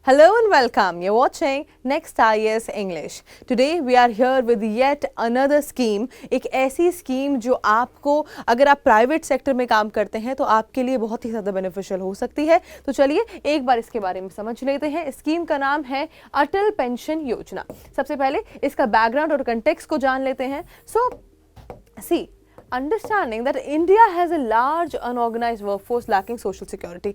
Hello and welcome. You're watching Next IAS English. Today we are here with yet another scheme. एक ऐसी scheme जो आपको अगर आप प्राइवेट सेक्टर में काम करते हैं तो आपके लिए बहुत ही ज़्यादा बेनिफिशियल हो सकती है. तो चलिए एक बार इसके बारे में समझ लेते हैं. स्कीम का नाम है अटल पेंशन योजना. सबसे पहले इसका बैकग्राउंड और कंटेक्स्ट को जान लेते हैं. सी understanding that India has a large unorganized workforce lacking social security.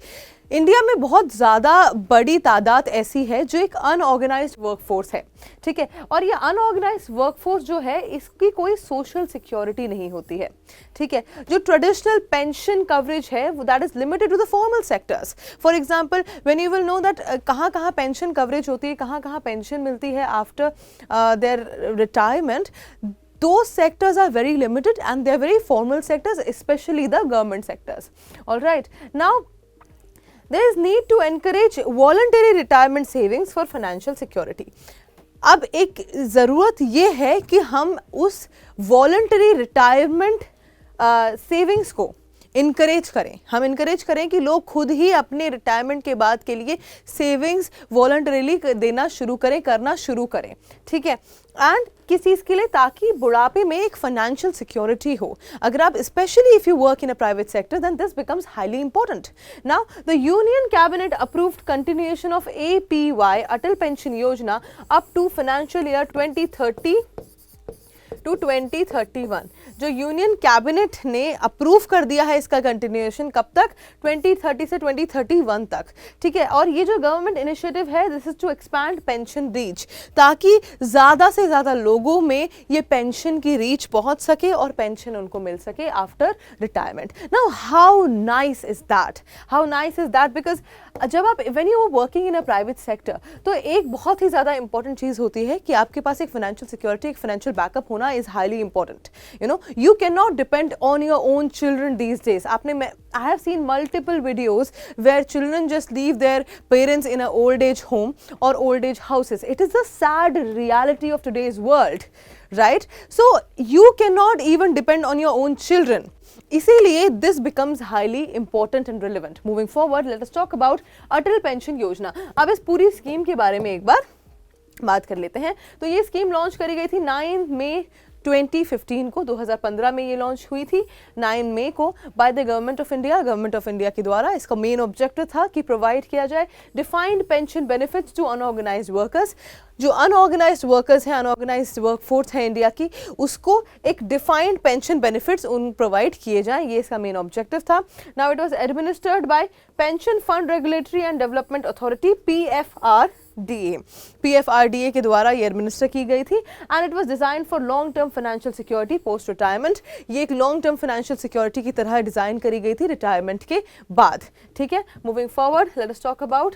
India में बहुत ज़्यादा बड़ी तादाद ऐसी है जो एक अनऑर्गेनाइज्ड वर्कफोर्स है, ठीक है. और ये अनऑर्गेनाइज्ड वर्कफोर्स जो है इसकी कोई सोशल सिक्योरिटी नहीं होती है, ठीक है. जो ट्रेडिशनल पेंशन कवरेज है वो that is limited to the formal sectors. For example when you will know that कहाँ कहाँ पेंशन कवरेज होती है, कहाँ कहाँ पेंशन मिलती है after their retirement. Those sectors are very limited and they are very formal sectors, especially the government sectors. All right. Now, there is need to encourage voluntary retirement savings for financial security. अब एक ज़रूरत ये है कि हम उस voluntary retirement savings को encourage करें. हम इनकरेज करें कि लोग खुद ही अपने रिटायरमेंट के बाद के लिए सेविंग्स वॉलंटरीली देना शुरू करें, करना शुरू करें, ठीक है. एंड किस चीज़ के लिए? ताकि बुढ़ापे में एक फाइनेंशियल सिक्योरिटी हो. अगर आप specially if you work in a private sector then this becomes highly important. Now the union cabinet approved continuation of APY Atal pension Yojana up to financial year 2030 to 2031. जो यूनियन कैबिनेट ने approve कर दिया है इसका continuation कब तक? 2030 से 2031 तक, ठीक है. और ये जो गवर्नमेंट इनिशिएटिव है this is to expand pension reach, ताकि ज़्यादा से ज़्यादा लोगों में ये पेंशन की रीच पहुंच सके और पेंशन उनको मिल सके after retirement. Now how nice is that, how nice is that, because जब आप when you are working in a private sector तो एक बहुत ही ज़्यादा इंपॉर्टेंट चीज़ होती है कि आपके पास एक फाइनेंशियल सिक्योरिटी, एक फाइनेंशियल बैकअप होना is highly important. You know, you cannot depend on your own children these days. I have seen multiple videos where children just leave their parents in an old age home or old age houses. It is the sad reality of today's world, right? So you cannot even depend on your own children. इसीलिए this becomes highly important and relevant. Moving forward, let us talk about Atal pension योजना. अब इस पूरी scheme के बारे में एक बार बात कर लेते हैं. तो ये स्कीम लॉन्च करी गई थी 9 मई 2015 को. 2015 में ये लॉन्च हुई थी 9 मई को by the government of India. Government of India के द्वारा इसका मेन ऑब्जेक्टिव था कि प्रोवाइड किया जाए defined pension benefits to unorganised workers. जो अनऑर्गेनाइज्ड वर्कर्स हैं, अनऑर्गेनाइज्ड वर्कफोर्स है इंडिया की, उसको एक डिफाइंड पेंशन बेनिफिट्स उन प्रोवाइड किए जाएं. ये इसका मेन ऑब्जेक्टिव था. Now it was administered by pension fund regulatory and development authority PFRDA के द्वारा ये एडमिनिस्टर की गई थी. And it was design for long term financial security post retirement. ये एक लॉन्ग टर्म फाइनेंशियल सिक्योरिटी की तरह डिजाइन करी गई थी रिटायरमेंट के बाद, ठीक है. Moving forward let us talk about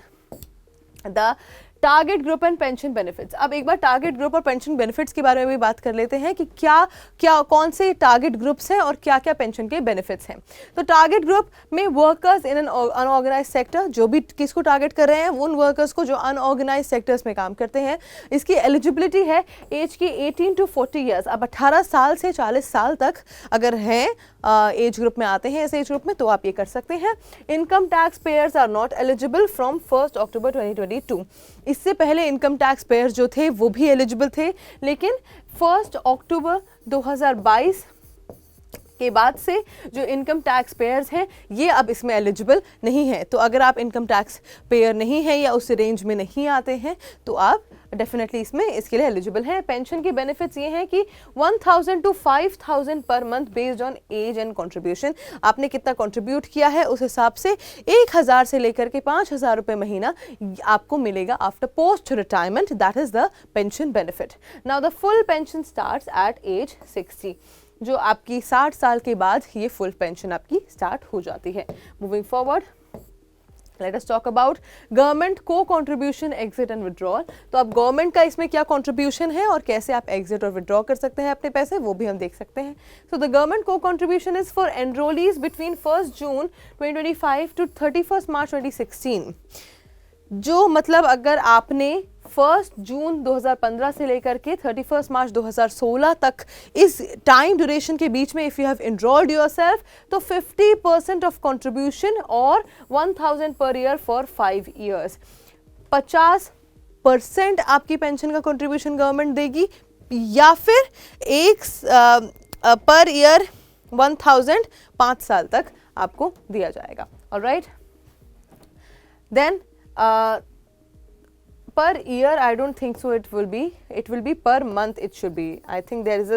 the target group and pension benefits. अब एक बार टारगेट ग्रुप और पेंशन बेनिफिट्स के बारे में भी बात कर लेते हैं कि क्या कौन से टारगेट ग्रुप्स हैं और क्या क्या पेंशन के बेनिफिट्स हैं. तो टारगेट ग्रुप में workers in an unorganised sector, जो भी किसको टारगेट कर रहे हैं, उन वर्कर्स को जो अनऑर्गेनाइज सेक्टर्स में काम करते हैं. इसकी एलिजिबिलिटी है एज की 18 टू 40 ईयर्स. अब 18 साल से 40 साल तक अगर हैं एज ग्रुप में आते हैं, इस एज ग्रुप में, तो आप ये कर सकते हैं. Income tax payers are not eligible from 1 October 2022. इससे पहले इनकम टैक्स पेयर्स जो थे वो भी एलिजिबल थे, लेकिन 1 अक्टूबर 2022 के बाद से जो इनकम टैक्स पेयर्स हैं ये अब इसमें एलिजिबल नहीं है. तो अगर आप इनकम टैक्स पेयर नहीं है या उस रेंज में नहीं आते हैं तो आप डेफिनेटली इसमें इसके लिए एलिजिबल हैं. पेंशन के बेनिफिट्स ये हैं कि 1000 टू 5000 पर month based on age and contribution. आपने कितना कंट्रीब्यूट किया है उस हिसाब से 1000 से लेकर के 5000 रुपये महीना आपको मिलेगा after post retirement. That is the pension benefit. Now the full pension starts at age 60. जो आपकी 60 साल के बाद ये फुल पेंशन आपकी स्टार्ट हो जाती है. Moving forward let us talk about government को कंट्रीब्यूशन, एग्जिट एंड विड्रॉल. तो अब गवर्नमेंट का इसमें क्या कंट्रीब्यूशन है और कैसे आप एग्जिट और विड्रॉ कर सकते हैं अपने पैसे, वो भी हम देख सकते हैं. सो द गवर्नमेंट को contribution is for enrollees between 1 June 2025 to 31 March 2016. जो मतलब अगर आपने 1 जून 2015 से लेकर के 31 मार्च 2016 तक इस टाइम ड्यूरेशन के बीच में if you have enrolled yourself तो 50% ऑफ कंट्रीब्यूशन और 1000 पर ईयर फॉर 5 ईयर्स. 50% आपकी पेंशन का कंट्रीब्यूशन गवर्नमेंट देगी, या फिर एक पर ईयर 1000 5 साल तक आपको दिया जाएगा. Alright, then per year I don't think so it will be per month. It should be, I think there is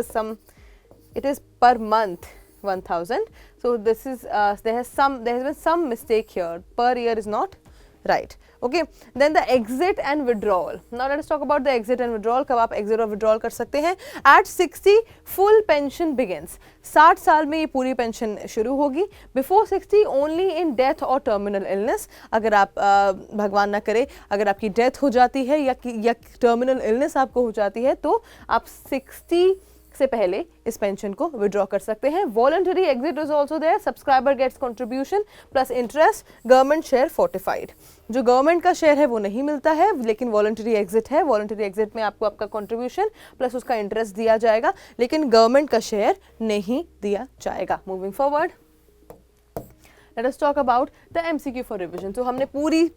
it is per month 1000. So this is there has been some mistake here. Per year is not right. Okay, then the exit and withdrawal. Now let us talk about the exit and withdrawal. कब आप exit और withdrawal कर सकते हैं? At 60 full pension begins. 60 साल में ये पूरी पेंशन शुरू होगी. Before 60 only in death or terminal illness. अगर आप भगवान ना करे अगर आपकी डेथ हो जाती है या टर्मिनल इलनेस आपको हो जाती है तो आप 60 से पहले इस पेंशन को विड्रॉ कर सकते हैं. Voluntary exit is also there. Subscriber gets contribution plus interest, government share fortified. जो गवर्नमेंट का शेयर है वो नहीं मिलता है, लेकिन वॉलंटरी एग्जिट है. वॉलंटरी एग्जिट में आपको आपका कंट्रीब्यूशन प्लस उसका इंटरेस्ट दिया जाएगा, लेकिन गवर्नमेंट का शेयर नहीं दिया जाएगा. Moving forward, let us talk about the MCQ for revision. तो हमने पूरी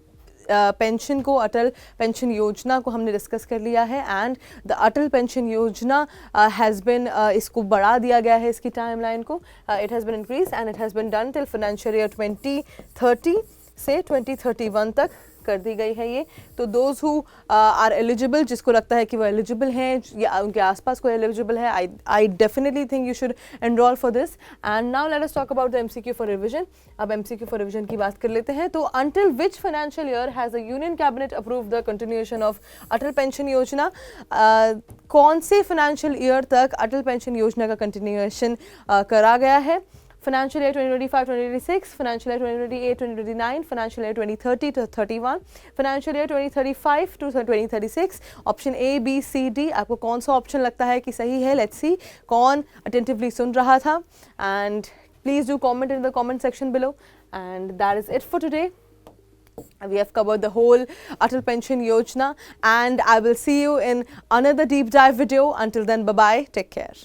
पेंशन को, अटल पेंशन योजना को हमने डिस्कस कर लिया है. एंड द अटल पेंशन योजना हैज़ बिन, इसको बढ़ा दिया गया है, इसकी टाइमलाइन को. It has been increase and it has been done till financial year 2030 से 2031 तक कर दी गई है ये. तो दोज हु आर एलिजिबल, जिसको लगता है कि वो एलिजिबल हैं या उनके आसपास कोई एलिजिबल है, I definitely think you should enrol for this. And now let us talk about the MCQ for revision. अब एमसीक्यू फॉर रिवीजन की बात कर लेते हैं. तो until which financial year has the union cabinet approve the continuation of Atal pension योजना. कौन से फाइनेंशियल ईयर तक अटल पेंशन योजना का कंटिन्यूएशन करा गया है? Financial year 2025-2026, financial year 2028-2029, financial year 2030-31, financial year 2035 to 2036. Option A, B, C, D. आपको कौन सा ऑप्शन लगता है कि सही है? लेट्स सी कौन अटेंटिवली सुन रहा था. And please do comment in the comment section below. And that is it for today. We have covered the whole Atal Pension Yojana, and I will see you in another deep dive video. Until then, bye bye, take care.